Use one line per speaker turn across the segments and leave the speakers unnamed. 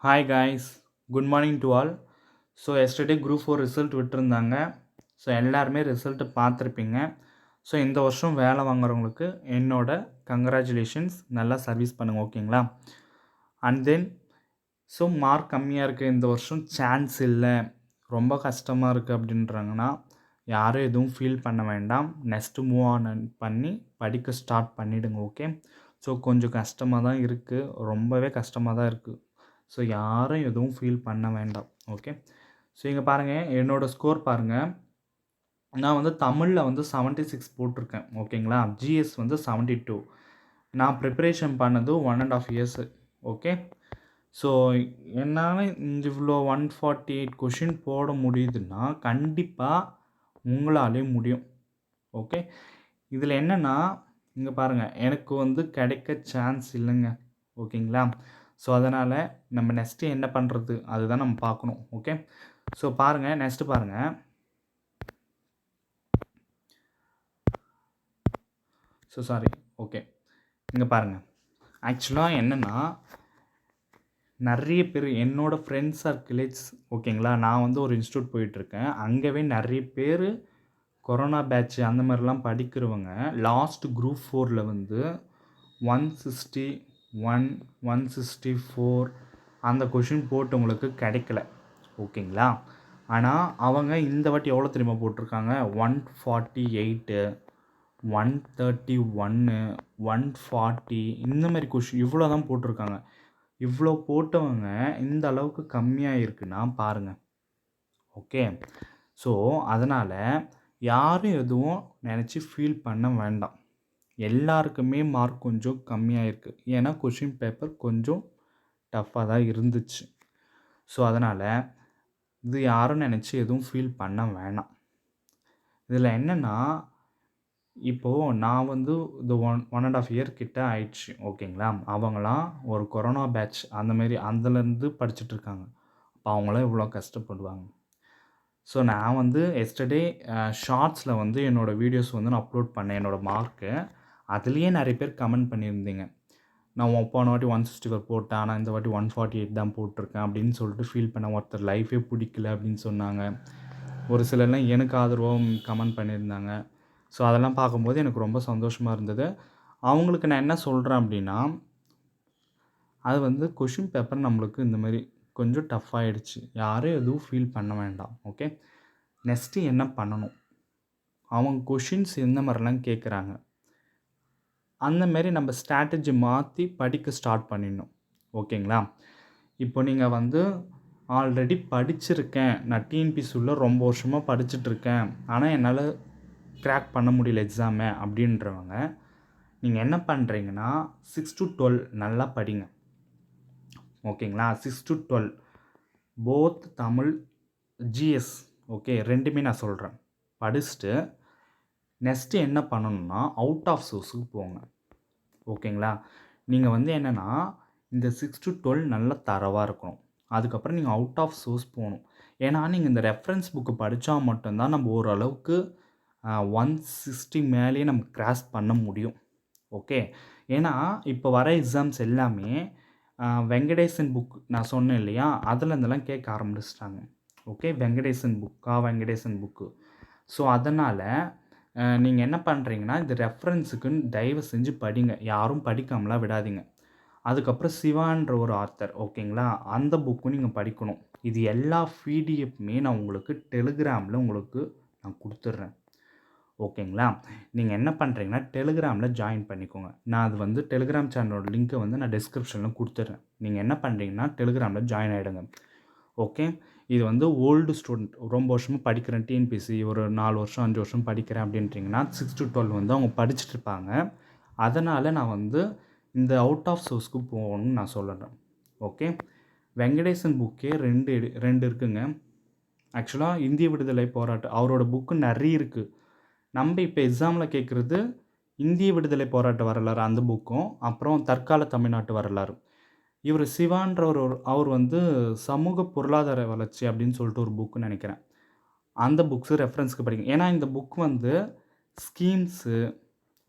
Hi guys, good morning to all. So yesterday group 4 result விட்டுருந்தாங்க. So எல்லாருமே result பார்த்துருப்பீங்க. So இந்த வருஷம் வேலை வாங்குறவங்களுக்கு என்னோட கங்க்ராச்சுலேஷன்ஸ், நல்லா சர்வீஸ் பண்ணுங்கள், ஓகேங்களா? அண்ட் தென் ஸோ மார்க் கம்மியாக இருக்குது, இந்த வருஷம் சான்ஸ் இல்லை, ரொம்ப கஷ்டமாக இருக்குது அப்படின்றாங்கன்னா யாரும் எதுவும் ஃபீல் பண்ண வேண்டாம். நெக்ஸ்ட்டு மூவ் ஆன் பண்ணி படிக்க ஸ்டார்ட் பண்ணிவிடுங்க, ஓகே? ஸோ கொஞ்சம் கஷ்டமாக தான் இருக்குது, ரொம்பவே கஷ்டமாக தான் இருக்குது. ஸோ யாரும் எதுவும் ஃபீல் பண்ண வேண்டாம், ஓகே? ஸோ இங்கே பாருங்கள், என்னோடய ஸ்கோர் பாருங்கள். நான் வந்து தமிழில் வந்து 76 போட்டிருக்கேன், ஓகேங்களா? ஜிஎஸ் வந்து 72. நான் ப்ரிப்பரேஷன் பண்ணது 1.5 இயர்ஸு, ஓகே? ஸோ என்னால் இவ்வளோ 148 கொஷின் போட முடியுதுன்னா கண்டிப்பாக உங்களாலேயும் முடியும், ஓகே? இதில் என்னென்னா இங்கே பாருங்கள், எனக்கு வந்து கிடைக்க சான்ஸ் இல்லைங்க, ஓகேங்களா? ஸோ அதனால் நம்ம நெக்ஸ்ட்டு என்ன பண்ணுறது அதுதான் நம்ம பார்க்கணும், ஓகே? ஸோ பாருங்கள், நெக்ஸ்ட்டு பாருங்கள். ஸோ சாரி, ஓகே, இங்கே பாருங்கள். ஆக்சுவலாக என்னென்னா நிறைய பேர் என்னோடய ஃப்ரெண்ட்ஸ் சர்க்கிளேஜ், ஓகேங்களா? நான் வந்து ஒரு இன்ஸ்டியூட் போயிட்டுருக்கேன், அங்கேவே நிறைய பேர் கொரோனா பேட்ச் அந்த மாதிரிலாம் படிக்கிறவங்க லாஸ்ட் குரூப் 4ல் வந்து 161 164 அந்த கொஷின் போட்டவங்களுக்கு கிடைக்கல, ஓகேங்களா? ஆனால் அவங்க இந்த வாட்டி எவ்வளோ தெரியுமா போட்டிருக்காங்க? 148 131 140 இந்த மாதிரி கொஷின் இவ்வளோ தான் போட்டிருக்காங்க. இவ்வளோ போட்டவங்க இந்த அளவுக்கு கம்மியாக இருக்குன்னா பாருங்கள், ஓகே? ஸோ அதனால் யாரும் எதுவும் நினச்சி ஃபீல் பண்ண வேண்டாம். எல்லாருக்குமே மார்க் கொஞ்சம் கம்மியாக இருக்குது, ஏன்னா கொஷின் பேப்பர் கொஞ்சம் டஃப்பாக தான் இருந்துச்சு. ஸோ அதனால் இது யாரும் நினச்சி எதுவும் ஃபீல் பண்ண வேணாம். இதில் என்னென்னா இப்போது நான் வந்து இது 1.5 இயர் கிட்ட ஆயிடுச்சு, ஓகேங்களா? அவங்களாம் ஒரு கொரோனா பேட்ச் அந்தமாரி அதுலேருந்து படிச்சுட்ருக்காங்க. அப்போ அவங்களாம் இவ்வளோ கஷ்டப்படுவாங்க. ஸோ நான் வந்து எஸ்டர்டே ஷார்ட்ஸில் வந்து என்னோடய வீடியோஸ் வந்து நான் அப்லோட் பண்ணேன், என்னோடய மார்க்கு. அதுலேயே நிறைய பேர் கமெண்ட் பண்ணியிருந்தீங்க, நான் போன வாட்டி 164 போட்டேன், ஆனால் இந்த வாட்டி 148 தான் போட்டிருக்கேன் அப்படின்னு சொல்லிட்டு ஃபீல் பண்ண. ஒருத்தர் லைஃபே பிடிக்கல அப்படின்னு சொன்னாங்க. ஒரு சிலர்லாம் எனக்கு ஆதரவாக கமெண்ட் பண்ணியிருந்தாங்க. ஸோ அதெல்லாம் பார்க்கும்போது எனக்கு ரொம்ப சந்தோஷமாக இருந்தது. அவங்களுக்கு நான் என்ன சொல்கிறேன் அப்படின்னா, அது வந்து கொஷின் பேப்பர் நம்மளுக்கு இந்த மாதிரி கொஞ்சம் டஃப் ஆகிடுச்சு, யாரும் எதுவும் ஃபீல் பண்ண வேண்டாம், ஓகே? நெக்ஸ்ட்டு என்ன பண்ணணும், அவங்க கொஷின்ஸ் எந்த மாதிரிலாம் கேட்குறாங்க அந்தமாரி நம்ம ஸ்ட்ராட்டஜி மாற்றி படிக்க ஸ்டார்ட் பண்ணிடணும், ஓகேங்களா? இப்போ நீங்கள் வந்து ஆல்ரெடி படிச்சிருக்கேன், நான் டிஎன்பிஎஸ்சிக்குள்ள ரொம்ப வருஷமாக படிச்சுட்ருக்கேன், ஆனால் என்னால் கிராக் பண்ண முடியல எக்ஸாமை அப்படின்றவங்க நீங்கள் என்ன பண்ணுறீங்கன்னா 6 to 12 நல்லா படிங்க, ஓகேங்களா? 6 to 12 both Tamil GS, okay, ரெண்டுமே நான் சொல்கிறேன். படிச்சுட்டு நெக்ஸ்ட்டு என்ன பண்ணணும்னா அவுட் ஆஃப் சோர்ஸுக்கு போங்க, ஓகேங்களா? நீங்கள் வந்து என்னென்னா இந்த 6 to 12 நல்ல தரவாக இருக்கணும். அதுக்கப்புறம் நீங்கள் அவுட் ஆஃப் சோர்ஸ் போகணும். ஏன்னா நீங்கள் இந்த ரெஃபரன்ஸ் புக்கு படித்தா மட்டும்தான் நம்ம ஓரளவுக்கு 160 மேலேயே நம்ம கிராஸ் பண்ண முடியும், ஓகே? ஏன்னா இப்போ வர எக்ஸாம்ஸ் எல்லாமே வெங்கடேசன் புக் நான் சொன்னேன் இல்லையா, அதில் இருந்தெல்லாம் கேட்க ஆரம்பிச்சிட்டாங்க, ஓகே? வெங்கடேசன் புக்கு. ஸோ அதனால் நீங்கள் என்ன பண்ணுறீங்கன்னா இந்த ரெஃபரன்ஸுக்குன்னு தயவு செஞ்சு படிங்க, யாரும் படிக்காமலாம் விடாதீங்க. அதுக்கப்புறம் சிவான்ற ஒரு ஆத்தர், ஓகேங்களா, அந்த புக்கும் நீங்கள் படிக்கணும். இது எல்லா பிடிஎஃப்மே நான் உங்களுக்கு டெலிகிராமில் உங்களுக்கு நான் கொடுத்துட்றேன், ஓகேங்களா? நீங்கள் என்ன பண்ணுறீங்கன்னா டெலிகிராமில் ஜாயின் பண்ணிக்கோங்க. நான் அது வந்து டெலிகிராம் சேனலோட லிங்க்கை வந்து நான் டிஸ்கிரிப்ஷனில் கொடுத்துட்றேன். நீங்கள் என்ன பண்ணுறீங்கன்னா டெலிகிராமில் ஜாயின் ஆகிடுங்க, ஓகே? இது வந்து ஓல்டு ஸ்டூடெண்ட், ரொம்ப வருஷமாக படிக்கிறேன் டிஎன்பிஎஸ்சி, ஒரு 4 வருஷம் 5 வருஷம் படிக்கிறேன் அப்படின்றீங்கன்னா 6 to 12 வந்து அவங்க படிச்சுட்டு இருப்பாங்க. அதனால் நான் வந்து இந்த அவுட் ஆஃப் சோர்ஸ்க்கு போகணும்னு நான் சொல்லுறேன், ஓகே? வெங்கடேசன் புக்கே 2 இருக்குங்க. ஆக்சுவலாக இந்திய விடுதலை போராட்டம் அவரோட புக்கு நிறைய இருக்குது. நம்ம இப்போ எக்ஸாமில் கேட்குறது இந்திய விடுதலை போராட்ட வரலாறு அந்த புக்கும், அப்புறம் தற்கால தமிழ்நாட்டு வரலாறு. இவர் சிவான்றவர் அவர் வந்து சமூக பொருளாதார வளர்ச்சி அப்படின்னு சொல்லிட்டு ஒரு புக்கு நினைக்கிறேன், அந்த புக்ஸு ரெஃபரன்ஸ்க்கு படிங்க. ஏன்னா இந்த புக் வந்து ஸ்கீம்ஸு,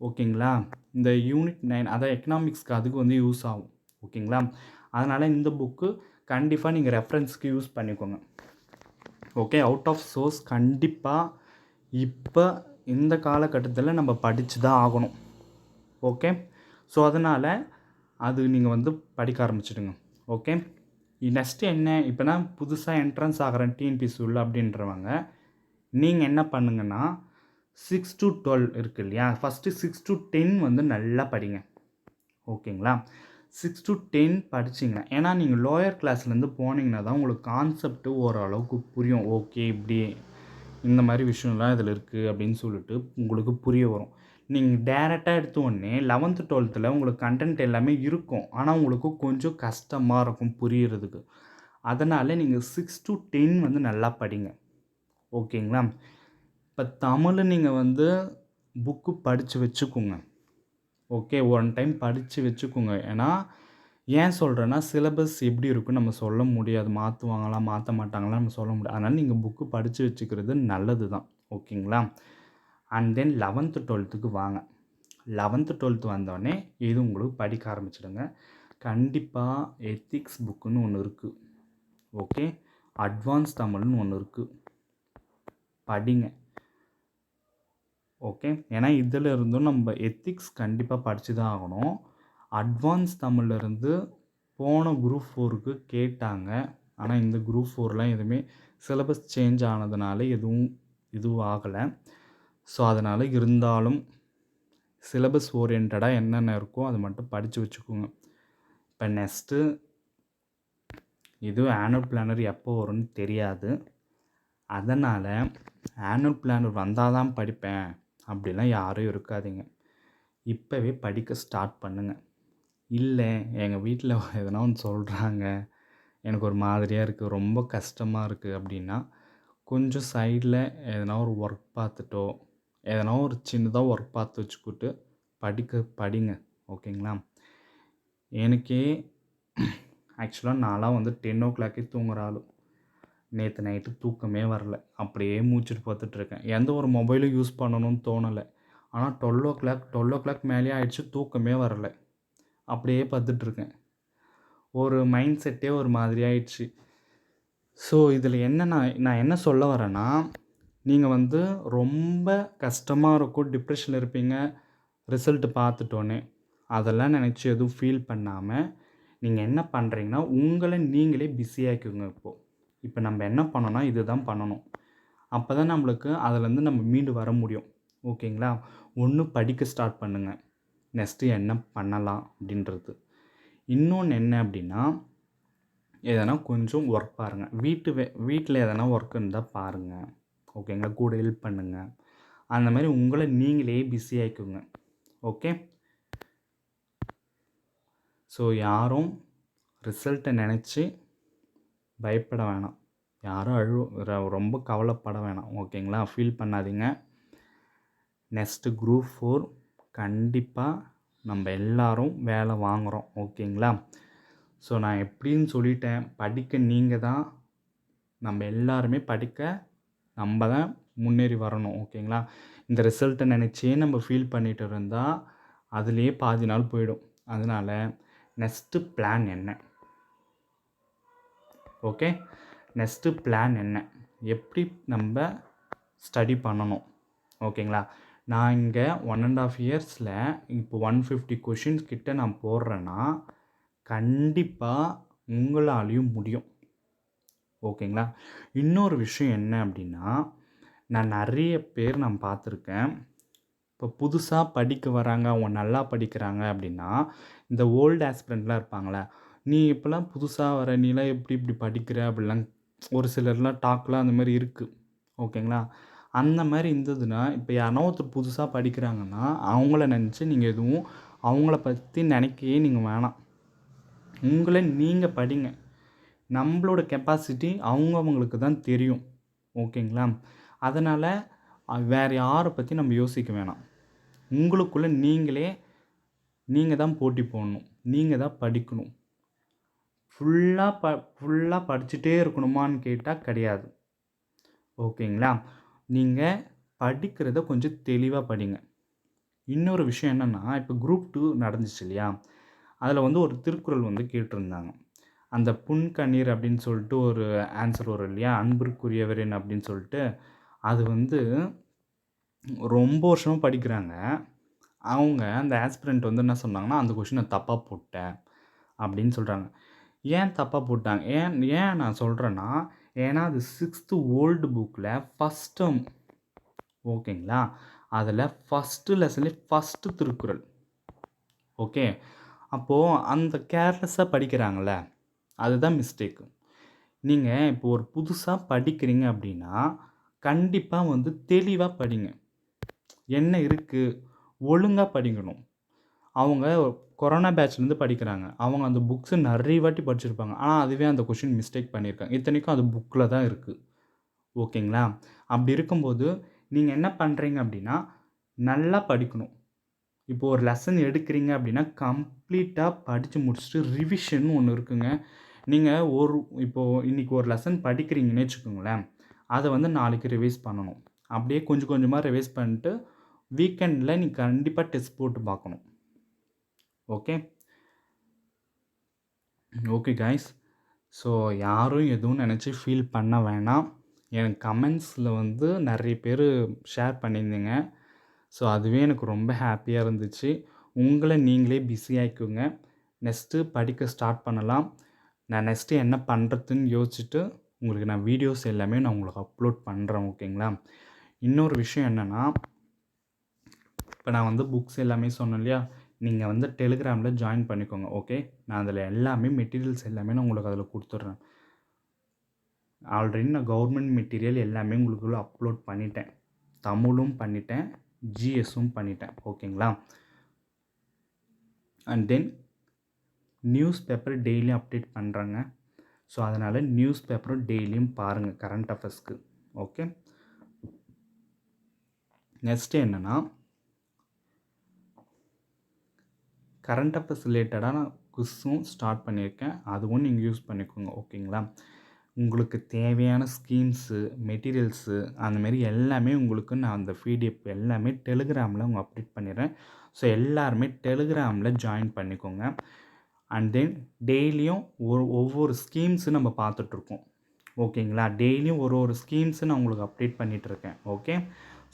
ஓகேங்களா, இந்த யூனிட் 9 அதான் எக்கனாமிக்ஸ்க்கு அதுக்கு வந்து யூஸ் ஆகும், ஓகேங்களா? அதனால் இந்த புக்கு கண்டிப்பாக நீங்கள் ரெஃபரன்ஸ்க்கு யூஸ் பண்ணிக்கோங்க. ஓகே, அவுட் ஆஃப் சோர்ஸ் கண்டிப்பாக இப்போ இந்த காலகட்டத்தில் நம்ம படித்து தான் ஆகணும். ஓகே, ஸோ அதனால் அது நீங்கள் வந்து படிக்க ஆரம்பிச்சிடுங்க. ஓகே, நெக்ஸ்ட்டு என்ன, இப்போனா புதுசாக என்ட்ரன்ஸ் ஆகிறேன் டிஎன்பிஎஸ்சி உள்ள அப்படின்றவங்க நீங்கள் என்ன பண்ணுங்கன்னா 6 to 12 இருக்குது இல்லையா, ஃபஸ்ட்டு 6 to 10 வந்து நல்லா படிங்க. ஓகேங்களா, 6 to 10 படிச்சிங்கன்னா, ஏன்னா நீங்கள் லோயர் கிளாஸ்லேருந்து போனீங்கன்னா தான் உங்களுக்கு கான்செப்ட்டு ஓரளவுக்கு புரியும். ஓகே, இப்படி இந்த மாதிரி விஷயம்லாம் இதில் இருக்குது அப்படின்னு சொல்லிட்டு உங்களுக்கு புரிய வரும். நீங்கள் டேரெக்டாக எடுத்த உடனே 11th 12th உங்களுக்கு கண்டென்ட் எல்லாமே இருக்கும், ஆனால் உங்களுக்கு கொஞ்சம் கஷ்டமாக இருக்கும் புரிகிறதுக்கு. அதனால் நீங்கள் 6 to 10 வந்து நல்லா படிங்க. ஓகேங்களா, இப்போ தமிழ் நீங்கள் வந்து புக்கு படித்து வச்சுக்கோங்க. ஓகே, ஒன் டைம் படித்து வச்சுக்கோங்க. ஏன்னா ஏன் சொல்கிறேன்னா, சிலபஸ் எப்படி இருக்குன்னு நம்ம சொல்ல முடியாது. மாற்றுவாங்களா மாற்ற மாட்டாங்களா நம்ம சொல்ல முடியாது. அதனால் நீங்கள் புக்கு படித்து வச்சுக்கிறது நல்லது தான். ஓகேங்களா, அண்ட் தென் 11th 12th வாங்க. 11th 12th வந்தோடனே இது உங்களுக்கு படிக்க ஆரம்பிச்சிடுங்க. கண்டிப்பாக எத்திக்ஸ் புக்குன்னு ஒன்று இருக்குது. ஓகே, அட்வான்ஸ் தமிழ்னு ஒன்று இருக்குது, படிங்க. ஓகே, ஏன்னா இதில் இருந்தும் நம்ம எத்திக்ஸ் கண்டிப்பாக படித்து தான் ஆகணும். அட்வான்ஸ் தமிழ்லேருந்து போன குரூப் 4க்கு கேட்டாங்க, ஆனால் இந்த குரூப் 4லாம் எதுவுமே சிலபஸ் சேஞ்ச் ஆனதுனால இதுவும் ஆகலை. ஸோ அதனால் இருந்தாலும் சிலபஸ் ஓரியன்டாக என்னென்ன இருக்கோ அது மட்டும் படித்து வச்சுக்கோங்க. இப்போ நெக்ஸ்ட்டு இது ஆனுவல் பிளானர் எப்போ வரும்னு தெரியாது. அதனால் ஆனுவல் பிளானர் வந்தால் தான் படிப்பேன் அப்படிலாம் யாரும் இருக்காதீங்க. இப்போவே படிக்க ஸ்டார்ட் பண்ணுங்கள். இல்லை எங்கள் வீட்டில் எதனா ஒன்று சொல்கிறாங்க, எனக்கு ஒரு மாதிரியாக இருக்குது, ரொம்ப கஷ்டமாக இருக்குது அப்படின்னா கொஞ்சம் சைடில் எதனா ஒரு ஒர்க் பார்த்துட்டோ, எதனா ஒரு சின்னதாக ஒர்க் பார்த்து வச்சுக்கிட்டு படிங்க. ஓகேங்களா, எனக்கே ஆக்சுவலாக நான்லாம் வந்து 10 o'clock தூங்குற ஆள். நேற்று நைட்டு தூக்கமே வரல, அப்படியே மூச்சுட்டு பார்த்துட்ருக்கேன். எந்த ஒரு மொபைலும் யூஸ் பண்ணணும்னு தோணலை. ஆனால் 12 o'clock மேலேயே ஆயிடுச்சு, தூக்கமே வரல, அப்படியே பார்த்துட்ருக்கேன். ஒரு மைண்ட் செட்டே ஒரு மாதிரி ஆயிடுச்சு. ஸோ இதில் நான் என்ன சொல்ல வரேன்னா, நீங்கள் வந்து ரொம்ப கஷ்டமாக இருக்கும், டிப்ரெஷனில் இருப்பீங்க ரிசல்ட்டு பார்த்துட்டோன்னே. அதெல்லாம் நினச்சி எதுவும் ஃபீல் பண்ணாமல் நீங்கள் என்ன பண்ணுறீங்கன்னா, உங்களை நீங்களே பிஸியாக்கிங்க. இப்போ நம்ம என்ன பண்ணோன்னா இது தான் பண்ணணும். அப்போ தான் நம்மளுக்கு அதிலேருந்து நம்ம மீண்டு வர முடியும். ஓகேங்களா, ஒன்று படிக்க ஸ்டார்ட் பண்ணுங்கள். நெக்ஸ்ட்டு என்ன பண்ணலாம் அப்படின்றது. இன்னொன்று என்ன அப்படின்னா, எதனா கொஞ்சம் ஒர்க் பாருங்கள். வீட்டில் எதனா ஒர்க் இருந்தால் பாருங்கள். ஓகேங்களா, கூட ஹெல்ப் பண்ணுங்கள். அந்த மாதிரி உங்களை நீங்களே பிஸி ஆக்கிக்குங்க. ஓகே, ஸோ யாரும் ரிசல்ட்டை நினச்சி பயப்பட வேணாம், யாரும் ரொம்ப கவலைப்பட வேணாம். ஓகேங்களா, ஃபீல் பண்ணாதீங்க. நெக்ஸ்ட்டு குரூப் 4 கண்டிப்பாக நம்ம எல்லோரும் வேலை வாங்குகிறோம். ஓகேங்களா, ஸோ நான் எப்படின்னு சொல்லிட்டேன், படிக்க நீங்கள் தான், நம்ம எல்லாருமே படிக்க நம்ம தான் முன்னேறி வரணும். ஓகேங்களா, இந்த ரிசல்ட்டை நினச்சே நம்ம ஃபீல் பண்ணிகிட்டு இருந்தால் அதுலேயே பாதி நாள் போயிடும். அதனால் நெக்ஸ்ட்டு பிளான் என்ன? ஓகே, நெக்ஸ்ட்டு பிளான் என்ன, எப்படி நம்ம ஸ்டடி பண்ணணும்? ஓகேங்களா, நான் இங்கே 1.5 இயர்ஸில் இப்போ 150 கொஷின்ஸ் கிட்ட நான் போடுறேன்னா கண்டிப்பாக உங்களாலையும் முடியும். ஓகேங்களா, இன்னொரு விஷயம் என்ன அப்படின்னா, நான் நிறைய பேர் நான் பார்த்துருக்கேன், இப்போ புதுசாக படிக்க வராங்க, அவங்க நல்லா படிக்கிறாங்க அப்படின்னா இந்த ஓல்டு ஆஸ்பிரண்ட்லாம் இருப்பாங்களே, நீ இப்போலாம் புதுசாக வர, நீலாம் எப்படி இப்படி படிக்கிற அப்படிலாம் ஒரு சிலர்லாம் டாக்லாம் அந்த மாதிரி இருக்குது. ஓகேங்களா, அந்த மாதிரி இருந்ததுன்னா இப்போ யாரோ ஒருத்தர் புதுசாக படிக்கிறாங்கன்னா அவங்கள நினச்சி நீங்கள் எதுவும் அவங்கள பற்றி நினைக்கவே நீங்கள் வேணாம். உங்களை நீங்கள் படிங்க. நம்மளோட கெப்பாசிட்டி அவங்களுக்கு தான் தெரியும். ஓகேங்களா, அதனால் வேறு யாரை பற்றி நம்ம யோசிக்க வேணாம். உங்களுக்குள்ளே நீங்கள் தான் போட்டி போடணும், நீங்கள் தான் படிக்கணும். ஃபுல்லாக படிச்சுட்டே இருக்கணுமான்னு கேட்டால் கிடையாது. ஓகேங்களா, நீங்கள் படிக்கிறத கொஞ்சம் தெளிவாக படிங்க. இன்னொரு விஷயம் என்னென்னா, இப்போ குரூப் 2 நடந்துச்சு இல்லையா, அதில் வந்து ஒரு திருக்குறள் வந்து கேட்டிருந்தாங்க. அந்த புன்கணீர் அப்படின்னு சொல்லிட்டு ஒரு ஆன்சர் வரும் இல்லையா? அன்பிற்குரியவரேன் அப்படின்னு சொல்லிட்டு. அது வந்து ரொம்ப வருஷமா படிக்கிறாங்க. அவங்க அந்த ஆஸ்பிரண்ட் வந்து என்ன சொன்னாங்கன்னா, "அந்த கொஸ்டின தப்பா போட்டேன்" அப்படின்னு சொல்றாங்க. ஏன் தப்பா போட்டாங்க? ஏன் ஏன் நான் சொல்றேன்னா, ஏன்னா அது 6த் ஓல்டு புக்ல ஃபர்ஸ்ட் டெர்ம் ஓகேங்களா? அதில ஃபர்ஸ்ட் லெசன்லே ஃபர்ஸ்ட் திருக்குறள். ஓகே. அப்போ அந்த கேர்லெஸ்ஸா படிக்கிறாங்கல்ல, அதுதான் மிஸ்டேக். நீங்க இப்போ ஒரு புதுசா படிக்கிறீங்க அப்படின்னா, கண்டிப்பா வந்து தெளிவா படிங்க. என்ன இருக்கு? ஒழுங்கா படிக்கணும். அவங்க கொரோனா பேட்ச்லேருந்து படிக்கிறாங்க. அவங்க அந்த புக்ஸ நெறைய வாட்டி படிச்சிருப்பாங்க. ஆனா, அதுவே அந்த கொஸ்டின் மிஸ்டேக் பண்ணியிருக்காங்க. இத்தனைக்கும் அது புக்ல தான் இருக்கு. ஓகேங்களா? அப்படி இருக்கும்போது, நீங்க என்ன பண்றீங்க அப்படின்னா, நல்லா படிக்கணும். இப்போ ஒரு லெசன் எடுக்கிறீங்க அப்படின்னா, கம்ப்ளீட்டா படிச்சு முடிச்சுட்டு ரிவிஷன்னு ஒண்ணு இருக்குங்க. நீங்க ஒரு இப்போ இன்னைக்கு ஒரு லெசன் படிக்கிறீங்கன்னே வச்சுக்கோங்களேன். அத வந்து நாளைக்கு ரிவைஸ் பண்ணணும். அப்படியே கொஞ்சம் கொஞ்சமா ரிவைஸ் பண்ணிட்டு, வீக்கெண்ட்ல நீ கண்டிப்பா டெஸ்ட் போட்டு பார்க்கணும். ஓகே. Okay guys. ஸோ யாரும் எதுவும் நெனச்சு ஃபீல் பண்ண வேணாம். எனக்கு கமெண்ட்ஸில வந்து நெறைய பேரு ஷேர் பண்ணியிருந்தீங்க. ஸோ அதுவே எனக்கு ரொம்ப ஹேப்பியா இருந்துச்சு. உங்கள நீங்களே பிஸி ஆக்கிக்கோங்க. நெக்ஸ்ட்டு படிக்க ஸ்டார்ட் பண்ணலாம். நான் நெக்ஸ்ட்டு என்ன பண்றதுன்னு யோசிச்சுட்டு, உங்களுக்கு நான் வீடியோஸ் எல்லாமே நான் உங்களுக்கு அப்லோட் பண்றேன். ஓகேங்களா? இன்னொரு விஷயம் என்னன்னா, இப்ப நான் வந்து புக்ஸ் எல்லாமே சொன்னேன் இல்லையா? நீங்க வந்து டெலிகிராம்ல ஜாயின் பண்ணிக்கோங்க. ஓகே. நான் அதில எல்லாமே மெட்டீரியல்ஸ் எல்லாமே நான் உங்களுக்கு அதில குடுத்துடுறேன். ஆல்ரெடி நான் கவர்மெண்ட் மெட்டீரியல் எல்லாமே உங்களுக்குள்ள அப்லோட் பண்ணிட்டேன். தமிழும் பண்ணிட்டேன். ஜிஎஸும் பண்ணிட்டேன். ஓகேங்களா? அண்ட் தென் நியூஸ் பேப்பர் டெய்லியும் அப்டேட் பண்றேங்க. ஸோ, அதனால நியூஸ் பேப்பரும் டெய்லியும் பாருங்க கரண்ட் அஃபேர்ஸ்க்கு. ஓகே. நெக்ஸ்ட் என்னன்னா, கரண்ட் அஃபேர்ஸ் ரிலேட்டடான குவிஸும் ஸ்டார்ட் பண்ணியிருக்கேன். அதுவும் நீங்க யூஸ் பண்ணிக்கோங்க. ஓகேங்களா? உங்களுக்கு தேவையான ஸ்கீம்ஸு, மெட்டீரியல்ஸு அந்த மாரி எல்லாமே உங்களுக்கு நான் அந்த பிடிஎஃப் எல்லாமே டெலிகிராம்ல அப்டேட் பண்ணிடுறேன். ஸோ, எல்லாருமே டெலிகிராம்ல ஜாயின் பண்ணிக்கோங்க. அண்ட் தென் டெய்லியும் ஒவ்வொரு ஸ்கீம்ஸ் நம்ம பார்த்துட்ருக்கோம். ஓகேங்களா? டெய்லியும் ஒரு ஒரு ஸ்கீம்ஸ் நான் உங்களுக்கு அப்டேட் பண்ணிட்டுருக்கேன். ஓகே.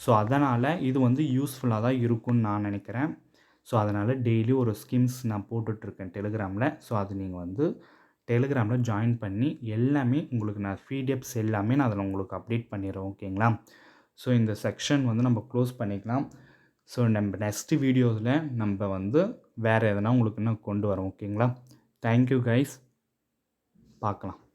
ஸோ, அதனால இது வந்து யூஸ்ஃபுல்லா தான் இருக்கும்னு நான் நெனைக்கிறேன். ஸோ, அதனால டெய்லி ஒரு ஸ்கீம்ஸ் நான் போட்டுட்ருக்கேன் டெலிகிராம்ல. ஸோ, அது நீங்க வந்து டெலிகிராம்ல ஜாயின் பண்ணி எல்லாமே உங்களுக்கு நான் பிடிஎஃப்ஸ் எல்லாமே நான் அதில உங்களுக்கு அப்டேட் பண்ணிடுறேன். ஓகேங்களா? ஸோ, இந்த செக்ஷன் வந்து நம்ம க்ளோஸ் பண்ணிக்கலாம். ஸோ, நம்ம நெக்ஸ்ட் வீடியோல நம்ப வந்து வேற எதனா உங்களுக்கு நான் கொண்டு வரேன். ஓகேங்களா? Thank you guys. பார்க்கலாம்.